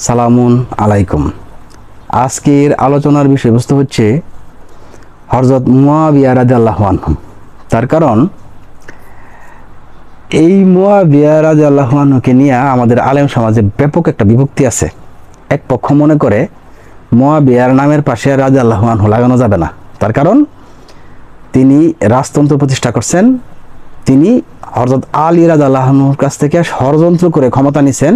সালামুন আলাইকুম। আজকের আলোচনার বিষয়বস্তু হচ্ছে হযরত মুয়াবিয়া রাদিয়াল্লাহু আনহু। তার কারণ এই মুয়াবিয়া রাদিয়াল্লাহু আনহুকে নিয়ে আমাদের আলেম সমাজে ব্যাপক একটা বিভক্তি আছে। এক পক্ষ মনে করে মুয়াবিয়ার নামের পাশে রাদিয়াল্লাহু আনহু লাগানো যাবে না, তার কারণ তিনি রাজতন্ত্র প্রতিষ্ঠা করছেন। তিনি হযরত আলী রাদিয়াল্লাহু আনহুর কাছ থেকে ষড়যন্ত্র করে ক্ষমতা নিছেন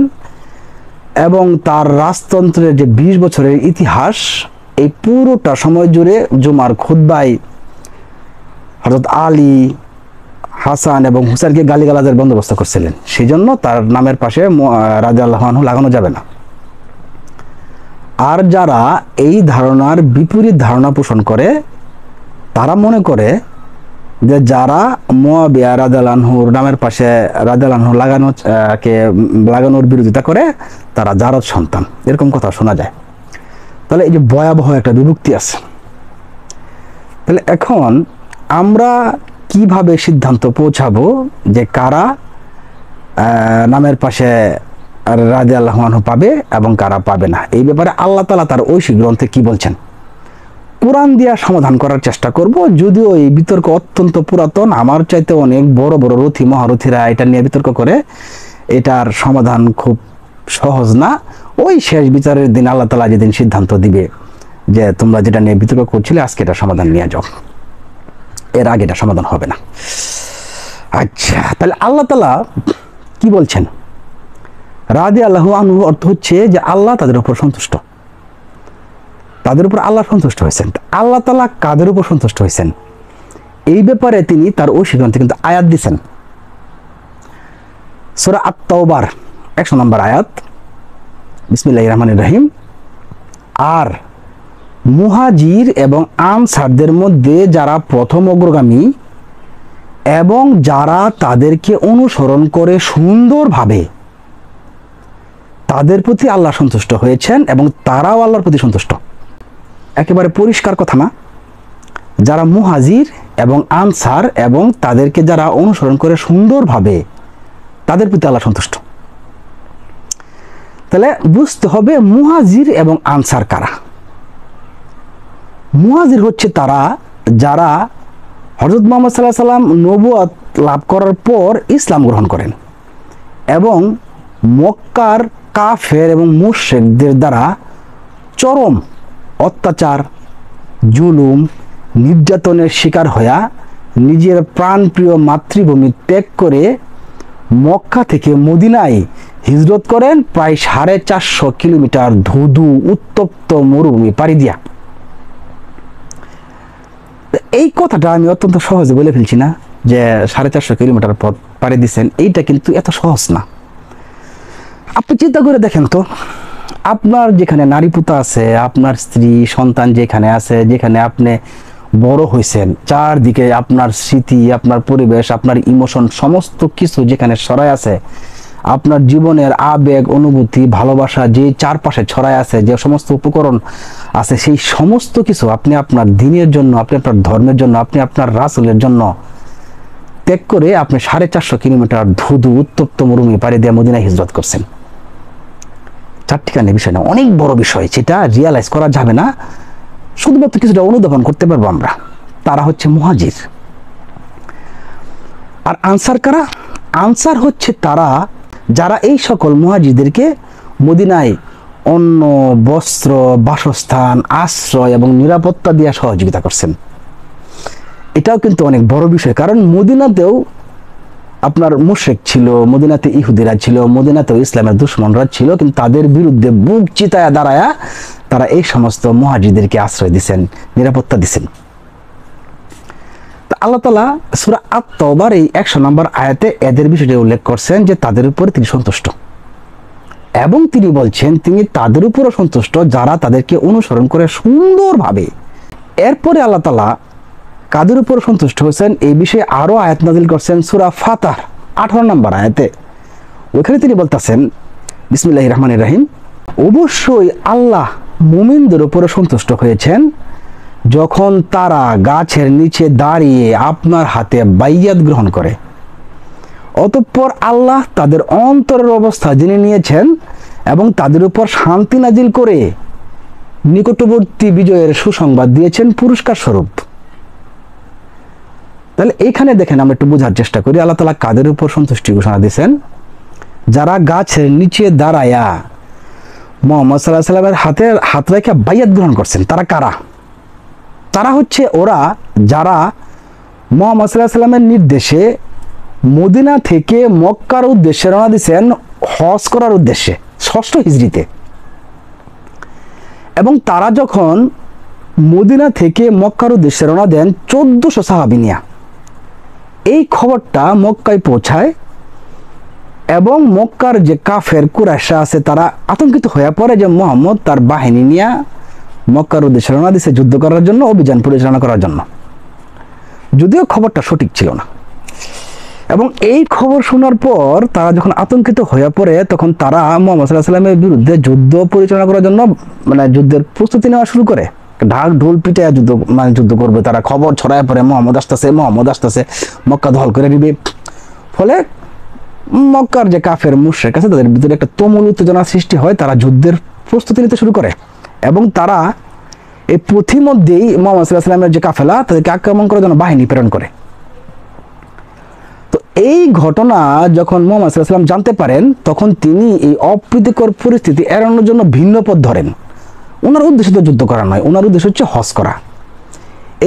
এবং তার রাজতন্ত্রের যে 20 বছরের ইতিহাস, এই পুরোটা সময় জুড়ে জুমার খুতবায় হযরত আলী, হাসান এবং হুসাইনকে গালিগালাজের বন্দোবস্ত করছিলেন। সেই জন্য তার নামের পাশে রাদিয়াল্লাহু আনহু লাগানো যাবে না। আর যারা এই ধারণার বিপরীত ধারণা পোষণ করে, তারা মনে করে যে যারা মুয়াবিয়া রাদিয়াল্লাহু আনহুর নামের পাশে রাদিয়াল্লাহু আনহু লাগানোর বিরোধিতা করে তারা জারদ সন্তান, এরকম কথা শোনা যায়। তাহলে এই যে ভয়াবহ একটা বিভক্তি আছে। তাহলে এখন আমরা কিভাবে সিদ্ধান্ত পৌঁছাবো যে কারা নামের পাশে রাদিয়াল্লাহু আনহু পাবে এবং কারা পাবে না? এই ব্যাপারে আল্লাহ তাআলা তার ঐশী গ্রন্থে কি বলছেন, কোরআন দিয়া সমাধান করার চেষ্টা করব। যদিও এই বিতর্ক অত্যন্ত পুরাতন, আমার চাইতে অনেক বড় বড় রথী মহারথীরা এটা নিয়ে বিতর্ক করে, এটার সমাধান খুব সহজ না। ওই শেষ বিচারের দিন আল্লাহ তাআলা যেদিন সিদ্ধান্ত দিবে যে তোমরা যেটা নিয়ে বিতর্ক করছিলে আজকে এটা সমাধান নিয়ে যাও, এর আগে এটা সমাধান হবে না। আচ্ছা, তাহলে আল্লাহ তাআলা কি বলছেন? রাদিয়াল্লাহু আনহু অর্থ হচ্ছে যে আল্লাহ তাদের উপর সন্তুষ্ট, তাদের উপর আল্লাহ সন্তুষ্ট হয়েছেন। আল্লাহ তাআলা কাদের উপর সন্তুষ্ট হয়েছেন এই ব্যাপারে তিনি তার ঐশী গ্রন্থে কিন্তু আয়াত দিয়েছেন। সূরা আত-তাওবার 100 নম্বর আয়াত, বিসমিল্লাহির রহমানির রহিম। আর মুহাজির এবং আনসারদের মধ্যে যারা প্রথম অগ্রগামী এবং যারা তাদেরকে অনুসরণ করে সুন্দরভাবে, তাদের প্রতি আল্লাহ সন্তুষ্ট হয়েছেন এবং তারাও আল্লাহর প্রতি সন্তুষ্ট। একেবারে পরিষ্কার কথা না? যারা মুহাজির এবং আনসার এবং তাদেরকে যারা অনুসরণ করে সুন্দরভাবে, তাদের প্রতি আল্লাহ সন্তুষ্ট। তাহলে বুঝতে হবে মুহাজির এবং আনসার কারা। মুহাজির হচ্ছে তারা যারা হযরত মুহাম্মদ সাল্লাল্লাহু আলাইহি ওয়াসাল্লাম নবুয়ত লাভ করার পর ইসলাম গ্রহণ করেন এবং মক্কার কাফের এবং মুশরিকদের দ্বারা চরম অত্যাচার, জুলুম, নির্যাতনের শিকার হয়ে নিজের প্রাণপ্রিয় মাতৃভূমি ত্যাগ করে মক্কা থেকে মদিনায় হিজরত করেন, প্রায় 450 কিলোমিটার ধুধু উত্তপ্ত মরুভূমি পাড়ি দিয়া। এই কথাটা আমি অত্যন্ত সহজে বলে ফেলছি না যে 450 কিলোমিটার পথ পাড়ি দিচ্ছেন, এইটা কিন্তু এত সহজ না। আপনি চিন্তা করে দেখেন তো, আপনার যেখানে নারী পুতা আছে, আপনার স্ত্রী সন্তান যেখানে আছে, যেখানে আপনি বড় হয়েছেন, চারদিকে আপনার স্মৃতি, আপনার পরিবেশ, আপনার ইমোশন সমস্ত কিছু যেখানে ছড়ায় আছে, আপনার জীবনের আবেগ, অনুভূতি, ভালোবাসা যে চারপাশে ছড়ায় আছে, যে সমস্ত উপকরণ আছে, সেই সমস্ত কিছু আপনি আপনার দ্বীনের জন্য, আপনি আপনার ধর্মের জন্য, আপনি আপনার রাসূলের জন্য ত্যাগ করে আপনি 450 কিলোমিটার ধুধু উত্তপ্ত মরুভূমি পাড়ি দিয়ে মদিনায় হিজরত করছেন। চারটিখানি বিষয় না, অনেক বড় বিষয়, যেটা রিয়ালাইজ করা যাবে না, শুধুমাত্র কিছুটা অনুধাবন করতে পারবো আমরা। তারা হচ্ছে মুহাজির। আর আনসার কারা? আনসার হচ্ছে তারা যারা এই সকল মুহাজিরদেরকে মদিনায় অন্ন, বস্ত্র, বাসস্থান, আশ্রয় এবং নিরাপত্তা দিয়ে সহযোগিতা করছেন। এটাও কিন্তু অনেক বড় বিষয়, কারণ মদিনাতেও আপনার মুশরিক ছিল, মদিনাতে ইহুদিরা ছিল, মদিনাতেও ইসলামের দুশমনরা ছিল, কিন্তু তাদের বিরুদ্ধে বুক চিতায়া দাঁড়ায়া তারা এই সমস্ত মুহাজিরদেরকে আশ্রয় দিচ্ছেন, নিরাপত্তা দিচ্ছেন। আল্লাহ তাআলা সূরা আত-তাওবার এই 100 নম্বর আয়াতে এদের বিষয়টি উল্লেখ করছেন যে তাদের উপরে তিনি সন্তুষ্ট, এবং তিনি বলছেন তিনি তাদের উপরও সন্তুষ্ট যারা তাদেরকে অনুসরণ করে সুন্দরভাবে। এরপরে আল্লাহ তাআলা কাদের উপর সন্তুষ্ট হয়েছেন এই বিষয়ে আরো আয়াত নাযিল করছেন সূরা ফাতর 18 নম্বর আয়াতে। ওখানে তিনি বলতেছেন, বিসমিল্লাহির রহমানির রহিম, অবশ্যই আল্লাহ মুমিনদের উপর সন্তুষ্ট হয়েছেন যখন তারা গাছের নিচে দাঁড়িয়ে আপনার হাতে বাইয়াত গ্রহণ করে। অতঃপর আল্লাহ তাদের অন্তরের অবস্থা জেনে নিয়েছেন এবং তাদের উপর শান্তি নাজিল করে নিকটবর্তী বিজয়ের সুসংবাদ দিয়েছেন পুরস্কার স্বরূপ। তাহলে এইখানে দেখেন আমরা একটু বোঝার চেষ্টা করি, আল্লাহ তাআলা কাদের উপর সন্তুষ্টি ঘোষণা দিয়েছেন? যারা গাছের নিচে দাঁড়ায়া মুহাম্মদ সাল্লাল্লাহু আলাইহি ওয়াসাল্লামের হাত রেখে বাইয়াত গ্রহণ করছেন। তারা কারা? তারা হচ্ছে ওরা যারা মুহাম্মদ সাল্লাল্লাহু আলাইহি ওয়াসাল্লামের নির্দেশে মদিনা থেকে মক্কার উদ্দেশ্যে রওনা দিয়েছেন হজ করার উদ্দেশ্যে 6ষ্ঠ হিজরিতে। এবং তারা যখন মদিনা থেকে মক্কার উদ্দেশ্যে রওনা দেন 1400 সাহাবী নিয়ে, এই খবরটা মক্কায় পৌঁছায় এবং মক্কার যে কাফের কুরাইশরা আছে তারা আতঙ্কিত হয়ে পড়ে যে মুহাম্মদ তার বাহিনী নিয়ে মক্কার উদ্দেশ্যে রওনা দিয়েছে যুদ্ধ করার জন্য, অভিযান পরিচালনা করার জন্য। যদিও খবরটা সঠিক ছিল না। এবং এই খবর শোনার পর তারা যখন আতঙ্কিত হয়ে পড়ে তখন তারা মুহাম্মদ সাল্লাল্লাহু আলাইহি ওয়াসাল্লামের বিরুদ্ধে যুদ্ধ পরিচালনা করার জন্য যুদ্ধের প্রস্তুতি নেওয়া শুরু করে। ঢাক ঢোল পিটে যুদ্ধ করবে তারা। খবর ছড়ায় পড়ে মুহাম্মদ আসতেছে, মক্কা দখল করে নিবে। ফলে মক্কার যে কাফের মুশরিক আছে তাদের ভিতরে একটা তুমুল উত্তেজনা সৃষ্টি হয়। তারা যুদ্ধের প্রস্তুতি নিতে শুরু করে এবং তারা এই পথিমধ্যেই মুহাম্মদ সাল্লাল্লাহু আলাইহি ওয়াসাল্লামের যে কাফেলা তাদেরকে আক্রমণ করার জন্য বাহিনী প্রেরণ করে। তো এই ঘটনা যখন মুহাম্মদ সাল্লাল্লাহু আলাইহি ওয়াসাল্লাম জানতে পারেন তখন তিনি এই অপ্রীতিকর পরিস্থিতি এড়ানোর জন্য ভিন্ন পথ ধরেন। ওনার উদ্দেশ্য তো যুদ্ধ করা নয়, ওনার উদ্দেশ্য হচ্ছে হজ করা।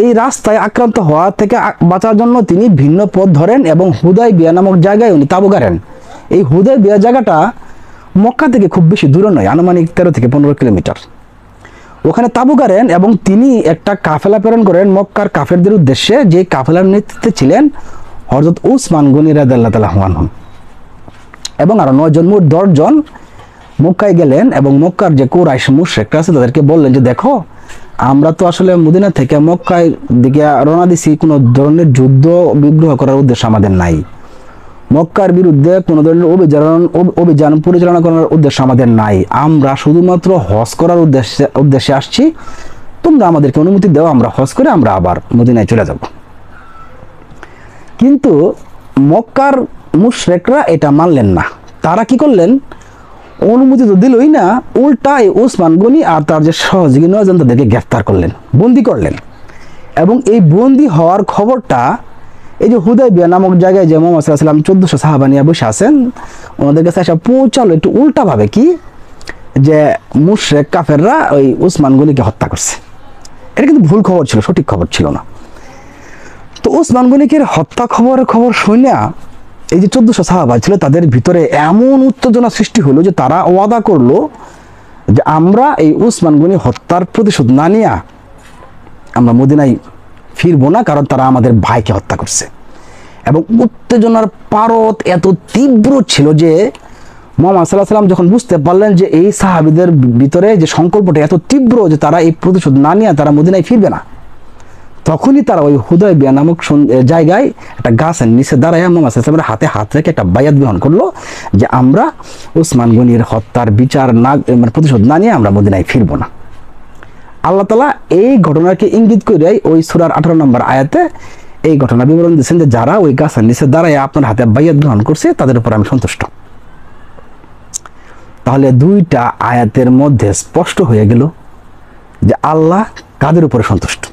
এই রাস্তায় আক্রান্ত হওয়া থেকে বাঁচার জন্য তিনি ভিন্ন পথ ধরেন এবং হুদায়বিয়া নামক জায়গায় উনি তাঁবু গাড়েন। এই হুদায়বিয়া জায়গাটা মক্কা থেকে খুব বেশি দূরে নয়, আনুমানিক 13 থেকে 15 কিলোমিটার। ওখানে তাঁবু গাড়েন এবং তিনি একটা কাফেলা প্রেরণ করেন মক্কার কাফেরদের উদ্দেশ্যে, যে কাফেলার নেতৃত্বে ছিলেন হযরত উসমান গনি রাদিয়াল্লাহু তাআলা আনহু এবং আরো 9 জন, মোট 10 জন মক্কায় গেলেন এবং মক্কার যে কুরাইশ মুশরিকরা আছে তাদেরকে বললেন যে দেখো, আমরা তো আসলে মদিনা থেকে মক্কায় দিকে রওনা দিছি, কোনো ধরনের যুদ্ধ বিগ্রহ করার উদ্দেশ্য আমাদের নাই, মক্কার বিরুদ্ধে কোনো ধরনের অভিযান পরিচালনা করার উদ্দেশ্য আমাদের নাই, আমরা শুধুমাত্র হজ করার উদ্দেশ্যে আসছি, তোমরা আমাদেরকে অনুমতি দাও, আমরা হজ করে আমরা আবার মদিনায় চলে যাব। কিন্তু মক্কার মুশরিকরা এটা মানলেন না। তারা কি করলেন? অনুমতি তো দিলই না, উল্টায় উসমান গনি আর তার যে সহযোগী 9 জন তাদেরকে গ্রেফতার করলেন, বন্দী করলেন। এবং এই বন্দী হওয়ার খবরটা এই যে হুদায়বিয়া নামক জায়গায় যে মুহাম্মদ সাল্লাল্লাহু আলাইহি ওয়াসাল্লাম 1400 সাহাবা নিয়ে বসে আছেন ওনাদের কাছে এসে পৌঁছালো একটু উল্টাভাবে, কি যে মুশরিক কাফেররা ওই উসমান গনিকে হত্যা করছে। এটা কিন্তু ভুল খবর ছিল, সঠিক খবর ছিল না। তো উসমান গনিকে হত্যা খবর শুনে এই যে 1400 সাহাবা ছিল তাদের ভিতরে এমন উত্তেজনা সৃষ্টি হলো যে তারা ওয়াদা করলো যে আমরা এই উসমান গনি হত্যার প্রতিশোধ না নিয়ে আমরা মদিনায় ফিরবো না, কারণ তারা আমাদের ভাইকে হত্যা করছে। এবং উত্তেজনার পারদ এত তীব্র ছিল যে মুহাম্মদ সাল্লাল্লাহু আলাইহি ওয়াসাল্লাম যখন বুঝতে পারলেন যে এই সাহাবীদের ভিতরে যে সংকল্পটা এত তীব্র যে তারা এই প্রতিশোধ না নিয়ে তারা মদিনায় ফিরবে না, তখনই তারা ওই হুদায়বিয়া নামক জায়গায় একটা গাছের নিচে দাঁড়ায় মুহাম্মদ সাল্লাল্লাহু আলাইহি ওয়াসাল্লামের হাতে হাত রেখে একটা বায়াত গ্রহণ করলো যে আমরা উসমান গনির হত্যার বিচার না প্রতিশোধ না নিয়ে আমরা মদিনায় ফিরবো না। আল্লাহ তাআলা এই ঘটনাকে ইঙ্গিত করে ওই সূরার 18 নম্বর আয়াতে এই ঘটনা বিবরণ দিয়েছেন যে যারা ওই গাছের নিচে দাঁড়ায় আপনার হাতে বায়াত গ্রহণ করছে তাদের উপর আমি সন্তুষ্ট। তাহলে দুইটা আয়াতের মধ্যে স্পষ্ট হয়ে গেল যে আল্লাহ কাদের উপরে সন্তুষ্ট।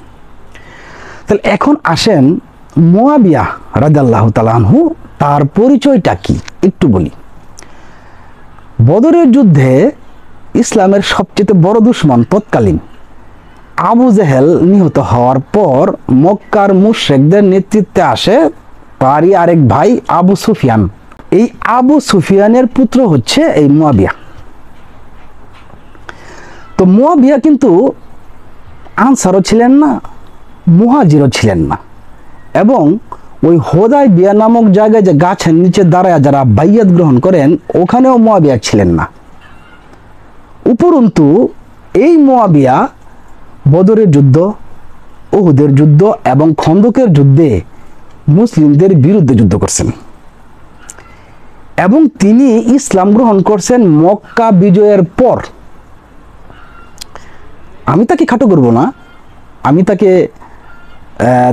তাহলে এখন আসেন মুয়াবিয়া রাদিয়াল্লাহু তাআলা আনহু, তার পরিচয়টা কি একটু বলি। বদরের যুদ্ধে ইসলামের সবচেয়ে বড় দুশমন তৎকালীন আবু জেহেল নিহত হওয়ার পর মক্কার মুশরিকদের নেতৃত্বে আসে তারই আরেক ভাই আবু সুফিয়ান। এই আবু সুফিয়ানের পুত্র হচ্ছে এই মুয়াবিয়া। তো মুয়াবিয়া কিন্তু আনসারও ছিলেন না, মুহাজিরও ছিলেন না, এবং ওই হুদায়বিয়া নামক জায়গায় যে গাছের নিচে দাঁড়ায় যারা বাইয়াত গ্রহণ করেন ওখানেও মুয়াবিয়া ছিলেন না। উপরন্তু এই মুয়াবিয়া বদরের যুদ্ধ, উহুদের যুদ্ধ এবং খন্দকের যুদ্ধে মুসলিমদের বিরুদ্ধে যুদ্ধ করছেন এবং তিনি ইসলাম গ্রহণ করছেন মক্কা বিজয়ের পর। আমি তাকে খাটো করব না, আমি তাকে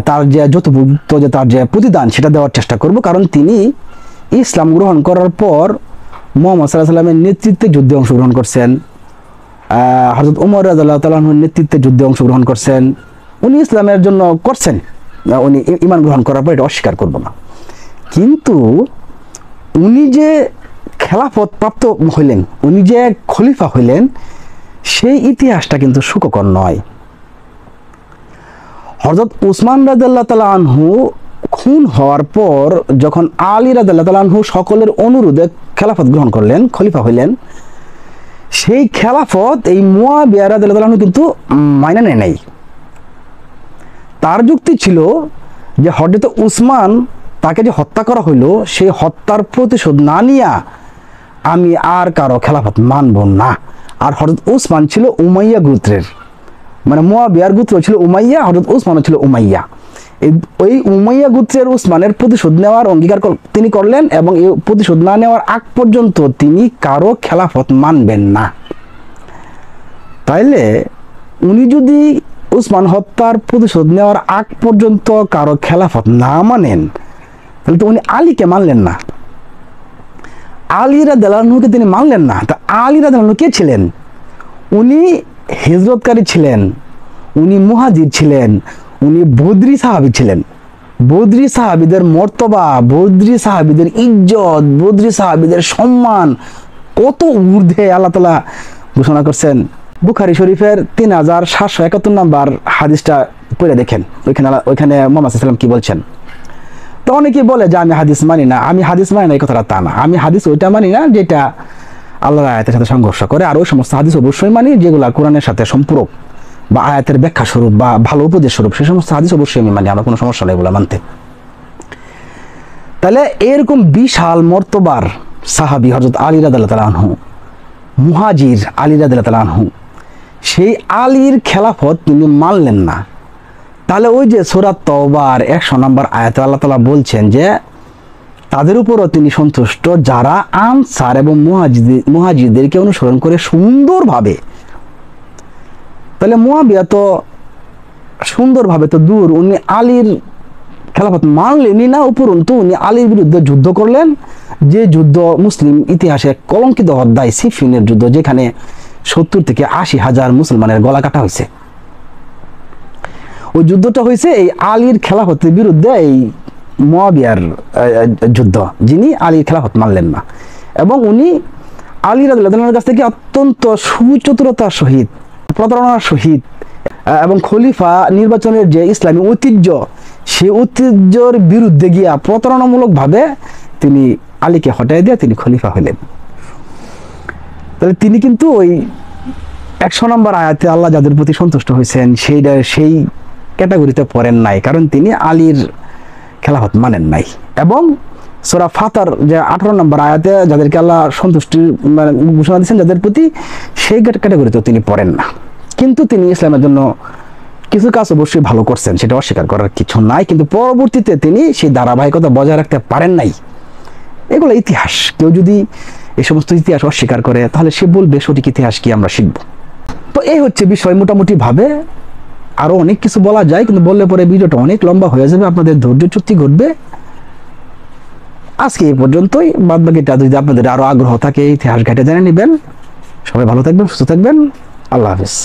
তার যে যথোপযুক্ত যে তার যে প্রতিদান সেটা দেওয়ার চেষ্টা করব, কারণ তিনি ইসলাম গ্রহণ করার পর মুহাম্মদ সাল্লাল্লাহু আলাইহি সাল্লামের নেতৃত্বে যুদ্ধে অংশগ্রহণ করছেন, হযরত ওমর রাদিয়াল্লাহু তাআলা আনহুর নেতৃত্বে যুদ্ধে অংশগ্রহণ করছেন, উনি ইসলামের জন্য করছেন, উনি ঈমান গ্রহণ করার পর এটা অস্বীকার করব না। কিন্তু উনি যে খেলাফত প্রাপ্ত হইলেন, উনি যে খলিফা হইলেন, সেই ইতিহাসটা কিন্তু সুখকর নয়। হযরত উসমান রাদিয়াল্লাহু তাআলা আনহু খুন হওয়ার পর যখন আলী রাদিয়াল্লাহু তাআলা আনহু সকলের অনুরোধে খেলাফত গ্রহণ করলেন, খলিফা হইলেন, সেই খেলাফত এই মুয়াবিয়া রাদিয়াল্লাহু তাআলা আনহু কিন্তু মাইনা নেয় নাই। তার যুক্তি ছিল যে হযরত উসমান তাকে যে হত্যা করা হইলো, সেই হত্যার প্রতিশোধ না নিয়া আমি আর কারো খেলাফত মানব না। আর হযরত উসমান ছিল উমাইয়া গোত্রের, মানে মুয়াবিয়ার গোত্র ছিল উমাইয়া, হযরত উসমানও ছিল উমাইয়া। ওই উমাইয়া গোত্রের উসমানের প্রতিশোধ নেওয়ার অঙ্গীকার তিনি করলেন, এবং এই প্রতিশোধ না নেওয়ার আগ পর্যন্ত তিনি কারো খেলাফত মানবেন না। তাইলে উনি যদি উসমান হত্যার প্রতিশোধ নেওয়ার আগ পর্যন্ত কারো খেলাফত না মানেন, তাহলে তো উনি আলীকে মানলেন না, আলী রাদিয়াল্লাহু আনহুকে তিনি মানলেন না। তা আলী রাদিয়াল্লাহু আনহু কে ছিলেন? উনি হিজরতকারী ছিলেন, উনি মুহাজির ছিলেন, উনি বদরি সাহাবী ছিলেন। বদরি সাহাবীদের মর্তবা, বদরি সাহাবীদের ইজ্জত, বদরি সাহাবীদের সম্মান কত ঊর্ধ্বে আল্লাহ তাআলা ঘোষণা করছেন। বুখারী শরীফের 3771 নম্বর হাদিসটা পড়ে দেখেন, ওইখানে মুহাম্মদ সাল্লাল্লাহু আলাইহি ওয়াসাল্লাম কি বলছেন। তো অনেকেই বলে যে আমি হাদিস মানি না, আমি হাদিস মানি না, এই কথাটা তা না। আমি হাদিস ওইটা মানি না যেটা আল্লাহর আয়াতের সাথে সংঘর্ষ করে, আর ওই সমস্ত হাদিস অবশ্যই মানি যেগুলা কোরআনের সাথে সম্পূরক বা আয়াতের ব্যাখ্যা স্বরূপ বা ভালো উপদেশ স্বরূপ, সেই সমস্ত হাদিস অবশ্যই আমি মানি, আমার কোনো সমস্যা নেই এগুলো মানতে। তাহলে এরকম বিশাল মর্তবার সাহাবী হযরত আলী রাদিয়াল্লাহু তাআলা আনহু, মুহাজির আলী রাদিয়াল্লাহু তাআলা আনহু, সেই আলীর খেলাফত তিনি মানলেন না। তাহলে ওই যে সূরা তাওবার 100 নম্বর আয়াতে আল্লাহ তাআলা বলছেন যে তাদের উপরও তিনি সন্তুষ্ট যারা আনসার এবং মুহাজিরদেরকে অনুসরণ করে সুন্দরভাবে। তাহলে মুয়াবিয়া তো সুন্দরভাবে তো দূর, উনি আলীর খেলাফত মানলেনই না, উপরন্তু উনি আলীর বিরুদ্ধে যুদ্ধ করলেন, যে যুদ্ধ মুসলিম ইতিহাসে কলঙ্কিত অধ্যায় সিফিনের যুদ্ধ, যেখানে 70 থেকে 80 হাজার মুসলমানের গলা কাটা হয়েছে। ওই যুদ্ধটা হয়েছে এই আলীর খেলাফতের বিরুদ্ধে, এই মুয়াবিয়ার যুদ্ধ, যিনি আলীর খেলাফত মানলেন না। এবং উনি আলী রাদিয়াল্লাহু আনহুর কাছ থেকে অত্যন্ত সুচতুরতার সহিত, প্রতারণার সহিত এবং খলিফা নির্বাচনের যে ইসলামী ঐতিহ্য, সেই ঐতিহ্যের বিরুদ্ধে গিয়া প্রতারণামূলকভাবে তিনি আলীকে হটাই দিয়ে তিনি খলিফা হলেন। তাহলে তিনি কিন্তু ওই 100 নম্বর আয়াতে আল্লাহ যাদের প্রতি সন্তুষ্ট হয়েছেন সেই ক্যাটাগরিতে পড়েন নাই, কারণ তিনি আলীর খেলাফত মানেন নাই। এবং সূরা ফাতার যে 18 নম্বর আয়াতে যাদেরকে আল্লাহ সন্তুষ্টির ঘোষণা দিয়েছেন যাদের প্রতি, সেই ক্যাটাগরিতেও তিনি পড়েন না। কিন্তু তিনি ইসলামের জন্য কিছু কাজ অবশ্যই ভালো করছেন, সেটা অস্বীকার করার কিছু নাই, কিন্তু পরবর্তীতে তিনি সেই ধারাবাহিকতা বজায় রাখতে পারেন নাই। এগুলো ইতিহাস, কেউ যদি এই সমস্ত ইতিহাস অস্বীকার করে তাহলে সে বলবে সঠিক ইতিহাস কি আমরা শিখব। তো এই হচ্ছে বিষয় মোটামুটি ভাবে। আরো অনেক কিছু বলা যায়, কিন্তু বললে পরে ভিডিওটা অনেক লম্বা হয়ে যাবে, আপনাদের ধৈর্যচ্যুতি ঘটবে। আজকে এই পর্যন্তই, বাদ বাকিটা যদি আপনাদের আরো আগ্রহ থাকে ইতিহাস ঘাটে জেনে নেবেন। সবাই ভালো থাকবেন, সুস্থ থাকবেন, আল্লাহ হাফেজ।